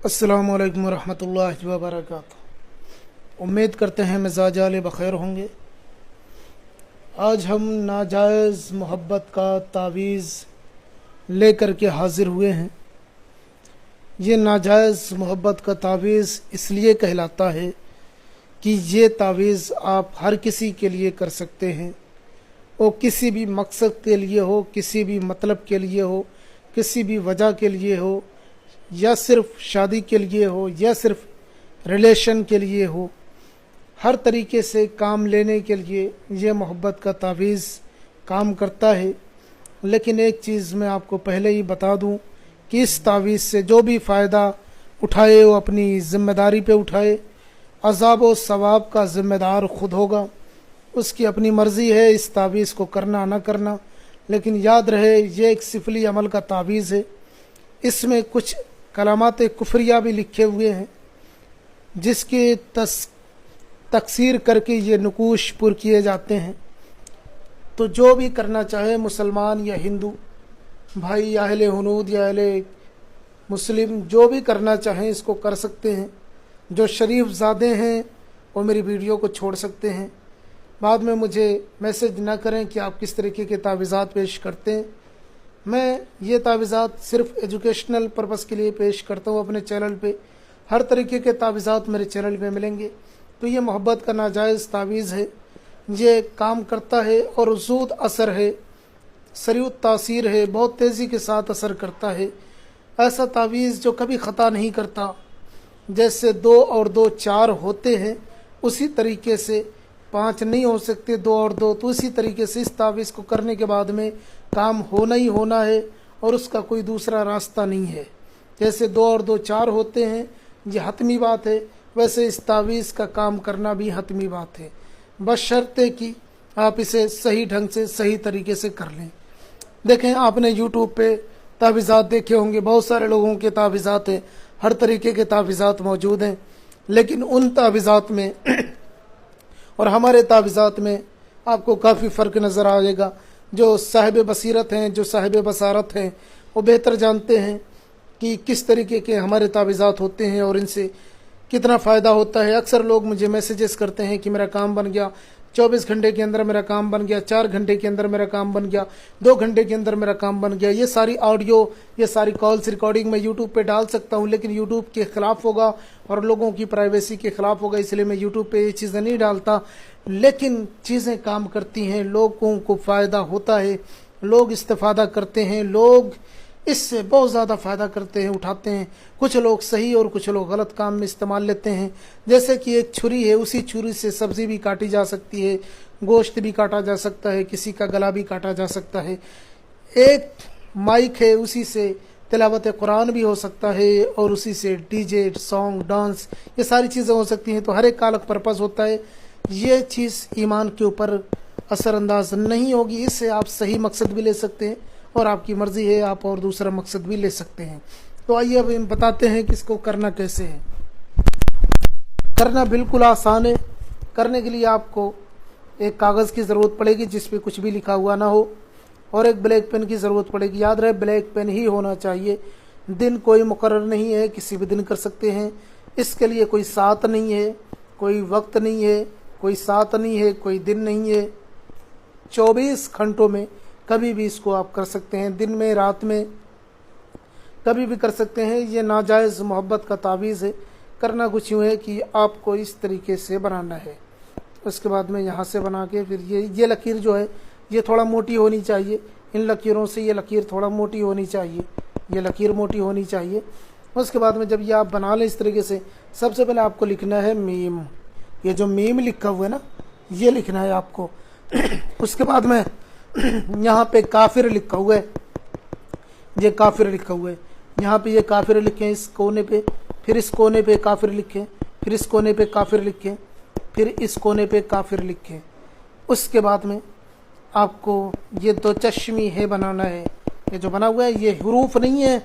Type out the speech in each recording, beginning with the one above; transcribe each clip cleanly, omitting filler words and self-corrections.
अस्सलामु अलैकुम रहमतुल्लाहि व बरकातुहू। उम्मीद करते हैं मिजाज आले बखैर होंगे। आज हम नाजायज़ मोहब्बत का तावीज़ लेकर के हाज़िर हुए हैं। ये नाजायज़ मोहब्बत का तावीज़ इसलिए कहलाता है कि ये तावीज़ आप हर किसी के लिए कर सकते हैं। वो किसी भी मकसद के लिए हो, किसी भी मतलब के लिए हो, किसी भी वजह के लिए हो, या सिर्फ शादी के लिए हो, या सिर्फ रिलेशन के लिए हो, हर तरीके से काम लेने के लिए ये मोहब्बत का तावीज़ काम करता है। लेकिन एक चीज़ मैं आपको पहले ही बता दूं कि इस तावीज़ से जो भी फ़ायदा उठाए वो अपनी ज़िम्मेदारी पे उठाए। अज़ाब व सवाब का ज़िम्मेदार खुद होगा, उसकी अपनी मर्ज़ी है इस तावीज़ को करना ना करना। लेकिन याद रहे ये एक सिफली अमल का तावीज़ है। इसमें कुछ कलामात कुफरिया भी लिखे हुए हैं जिसकी तकसीर करके ये नुकूश पुर किए जाते हैं। तो जो भी करना चाहे, मुसलमान या हिंदू भाई या अहले हुनूद या अहले मुस्लिम, जो भी करना चाहें इसको कर सकते हैं। जो शरीफ ज़ादे हैं वो मेरी वीडियो को छोड़ सकते हैं। बाद में मुझे मैसेज ना करें कि आप किस तरीके के तावीज़ात पेश करते हैं। मैं ये तावीज़ात सिर्फ एजुकेशनल पर्पस के लिए पेश करता हूँ अपने चैनल पे। हर तरीके के तावीज़ात मेरे चैनल पे मिलेंगे। तो ये मोहब्बत का नाजायज़ तावीज़ है, ये काम करता है और ज़ूद असर है, सरीउत तासीर है, बहुत तेज़ी के साथ असर करता है। ऐसा तावीज़ जो कभी ख़ता नहीं करता। जैसे 2 और 2 4 होते हैं, उसी तरीके से 5 नहीं हो सकते, 2 और 2। तो इसी तरीके से इस तावीज़ को करने के बाद में काम होना ही होना है और उसका कोई दूसरा रास्ता नहीं है। जैसे 2 और 2 4 होते हैं, ये हतमी बात है, वैसे इस तावीज़ का काम करना भी हतमी बात है, बशर्ते कि आप इसे सही ढंग से सही तरीके से कर लें। देखें, आपने यूट्यूब पे तावीज़ात देखे होंगे, बहुत सारे लोगों के तावीज़ात हैं, हर तरीके के तावीज़ात मौजूद हैं। लेकिन उन तावीज़ात में और हमारे तावीज़ात में आपको काफ़ी फ़र्क नज़र आएगा। जो साहिब बसीरत हैं, जो साहिब बसारत हैं, वो बेहतर जानते हैं कि किस तरीके के हमारे तावीज़ात होते हैं और इनसे कितना फ़ायदा होता है। अक्सर लोग मुझे मैसेजेस करते हैं कि मेरा काम बन गया, 24 घंटे के अंदर मेरा काम बन गया, 4 घंटे के अंदर मेरा काम बन गया, 2 घंटे के अंदर मेरा काम बन गया। ये सारी ऑडियो, ये सारी कॉल्स रिकॉर्डिंग मैं यूट्यूब पे डाल सकता हूँ, लेकिन यूट्यूब के ख़िलाफ़ होगा और लोगों की प्राइवेसी के ख़िलाफ़ होगा, इसलिए मैं यूट्यूब पे ये चीज़ें नहीं डालता। लेकिन चीज़ें काम करती हैं, लोगों को फ़ायदा होता है, लोग इस्तेफ़ादा करते हैं, लोग इससे बहुत ज़्यादा फ़ायदा करते हैं, उठाते हैं। कुछ लोग सही और कुछ लोग गलत काम में इस्तेमाल लेते हैं। जैसे कि एक छुरी है, उसी छुरी से सब्ज़ी भी काटी जा सकती है, गोश्त भी काटा जा सकता है, किसी का गला भी काटा जा सकता है। एक माइक है, उसी से तिलावत कुरान भी हो सकता है और उसी से डीजे, सॉन्ग, डांस, ये सारी चीज़ें हो सकती हैं। तो हर एक का अलग पर्पज़ होता है। ये चीज़ ईमान के ऊपर असरअंदाज नहीं होगी। इससे आप सही मकसद भी ले सकते हैं और आपकी मर्ज़ी है, आप और दूसरा मकसद भी ले सकते हैं। तो आइए अब हम बताते हैं कि इसको करना कैसे है। करना बिल्कुल आसान है। करने के लिए आपको एक कागज़ की ज़रूरत पड़ेगी जिस पे कुछ भी लिखा हुआ ना हो, और एक ब्लैक पेन की ज़रूरत पड़ेगी। याद रहे ब्लैक पेन ही होना चाहिए। दिन कोई मुकर्रर नहीं है, किसी भी दिन कर सकते हैं। इसके लिए कोई साथ नहीं है, कोई वक्त नहीं है, कोई साथ नहीं है, कोई दिन नहीं है। 24 घंटों में कभी भी इसको आप कर सकते हैं, दिन में, रात में, कभी भी कर सकते हैं। ये नाजायज़ मोहब्बत का तावीज़ है। करना कुछ यूँ है कि आपको इस तरीके से बनाना है। उसके बाद में यहाँ से बना के फिर ये लकीर जो है ये थोड़ा मोटी होनी चाहिए। इन लकीरों से ये लकीर थोड़ा मोटी होनी चाहिए, ये लकीर मोटी होनी चाहिए। उसके बाद में जब ये आप बना लें इस तरीके से, सबसे पहले आपको लिखना है मीम। ये जो मीम लिखा हुआ है ना, ये लिखना है आपको। उसके बाद में यहाँ पे काफिर लिखा हुआ है, ये काफिर लिखा हुआ है। यहाँ पे ये काफिर लिखें इस कोने पे, फिर इस कोने पे काफिर लिखें, फिर इस कोने पे काफिर लिखें, फिर इस कोने पे काफिर लिखें। उसके बाद में आपको ये 2 चश्मी है बनाना है। ये जो बना हुआ है ये हरूफ नहीं है,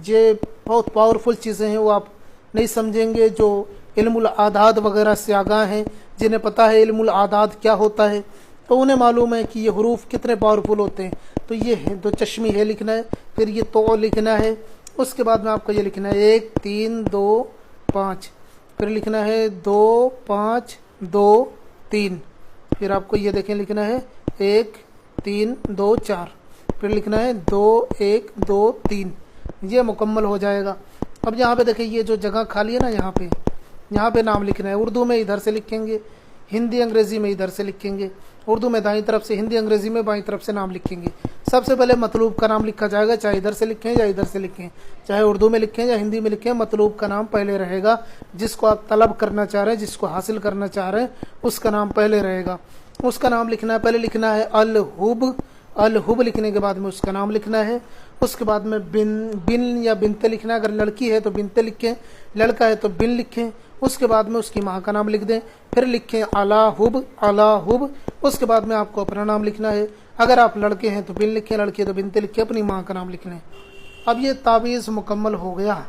ये बहुत पावरफुल चीज़ें हैं, वो आप नहीं समझेंगे। जो इल्मुल आदाद वगैरह से आगाह हैं, जिन्हें पता है इल्मुल आदाद क्या होता है, तो उन्हें मालूम है कि ये हरूफ कितने पावरफुल होते हैं। तो ये है 2 चश्मी है लिखना है, फिर ये तो लिखना है, اس کے بعد میں آپ کو یہ لکھنا ہے 1 3 2 5، پھر لکھنا ہے 2 5 2 3، پھر آپ کو یہ دیکھیں لکھنا ہے 1 3 2 4، پھر لکھنا ہے 2 1 2 3، یہ مکمل ہو جائے گا۔ اب یہاں پہ دیکھیں یہ جو جگہ خالی ہے نا، یہاں پہ نام لکھنا ہے۔ اردو میں ادھر سے لکھیں گے، ہندی انگریزی میں ادھر سے لکھیں گے۔ اردو میں دائیں طرف سے، ہندی انگریزی میں بائیں طرف سے نام لکھیں گے۔ سب سے پہلے مطلوب کا نام لکھا جائے گا، چاہے ادھر سے لکھیں یا ادھر سے لکھیں، چاہے اردو میں لکھیں یا ہندی میں لکھیں، مطلوب کا نام پہلے رہے گا۔ جس کو آپ طلب کرنا چاہ رہے ہیں، جس کو حاصل کرنا چاہ رہے ہیں، اس کا نام پہلے رہے گا۔ اس کا نام لکھنا ہے، پہلے لکھنا ہے الحب، الحب لکھنے کے بعد میں اس کا نام لکھنا ہے۔ اس کے بعد میں بن یا بنتے لکھنا ہے، اگر لڑکی ہے تو بنتے لکھیں، لڑکا ہے تو بن لکھیں۔ اس کے بعد میں اس کی ماں کا نام لکھ دیں، پھر لکھیں الحب، الحب۔ اس کے بعد میں آپ کو اپنا نام لکھنا ہے، اگر آپ لڑکے ہیں تو بن لکھیں، لڑکی ہے تو بنتے لکھیں، اپنی ماں کا نام لکھ لیں۔ اب یہ تعویذ مکمل ہو گیا۔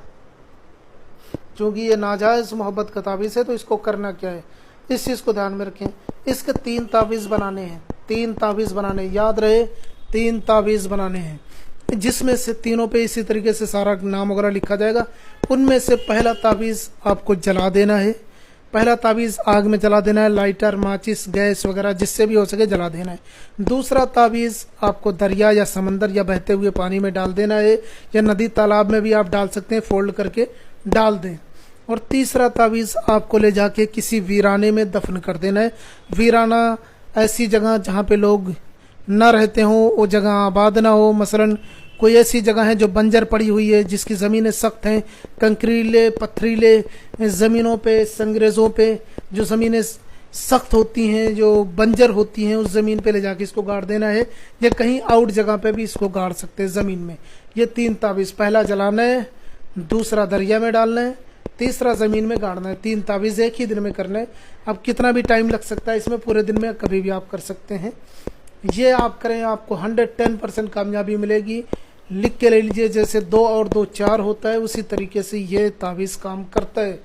چونکہ یہ ناجائز محبت کا تعویذ ہے تو اس کو کرنا کیا ہے، اس چیز کو دھیان میں رکھیں۔ اس کے 3 تعویذ بنانے ہیں، 3 تعویذ بنانے، یاد رہے 3 تعویذ بنانے ہیں، جس میں سے تینوں پہ اسی طریقے سے سارا نام وغیرہ لکھا جائے گا۔ ان میں سے پہلا تعویذ آپ کو جلا دینا ہے، پہلا تعویذ آگ میں جلا دینا ہے، لائٹر، ماچس، گیس وغیرہ جس سے بھی ہو سکے جلا دینا ہے۔ دوسرا تعویذ آپ کو دریا یا سمندر یا بہتے ہوئے پانی میں ڈال دینا ہے، یا ندی تالاب میں بھی آپ ڈال سکتے ہیں، فولڈ کر کے ڈال دیں۔ اور تیسرا تعویذ آپ کو لے جا کے کسی ویرانے میں دفن کر دینا ہے۔ ویرانہ ایسی جگہ جہاں پہ لوگ نہ رہتے ہوں، وہ جگہ آباد نہ ہو، مثلاً کوئی ایسی جگہ ہے جو بنجر پڑی ہوئی ہے، جس کی زمینیں سخت ہیں، کنکریلے پتھریلے زمینوں پہ، سنگریزوں پہ جو زمینیں سخت ہوتی ہیں، جو بنجر ہوتی ہیں، اس زمین پہ لے جا کے اس کو گاڑ دینا ہے، یا کہیں آؤٹ جگہ پہ بھی اس کو گاڑ سکتے ہیں زمین میں۔ یہ 3 تعویذ، پہلا جلانا ہے، دوسرا دریا میں ڈالنا ہے، تیسرا زمین میں گاڑنا ہے۔ 3 تعویذ ایک ہی دن میں کرنا ہے۔ اب کتنا بھی ٹائم لگ سکتا ہے اس میں، پورے دن میں کبھی بھی آپ کر سکتے ہیں۔ یہ آپ کریں، آپ کو 110% کامیابی ملے گی۔ لکھ کے لے لیجئے، جیسے 2 اور 2 4 ہوتا ہے، اسی طریقے سے یہ تعویذ کام کرتا ہے۔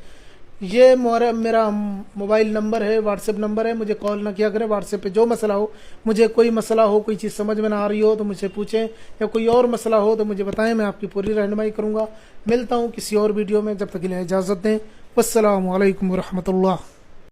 یہ میرا موبائل نمبر ہے، واٹس ایپ نمبر ہے، مجھے کال نہ کیا کریں، واٹس ایپ پہ جو مسئلہ ہو، مجھے کوئی مسئلہ ہو، کوئی چیز سمجھ میں نہ آ رہی ہو تو مجھ سے پوچھیں، یا کوئی اور مسئلہ ہو تو مجھے بتائیں، میں آپ کی پوری رہنمائی کروں گا۔ ملتا ہوں کسی اور ویڈیو میں، جب تک کے لیے اجازت دیں۔ والسلام علیکم ورحمۃ اللہ۔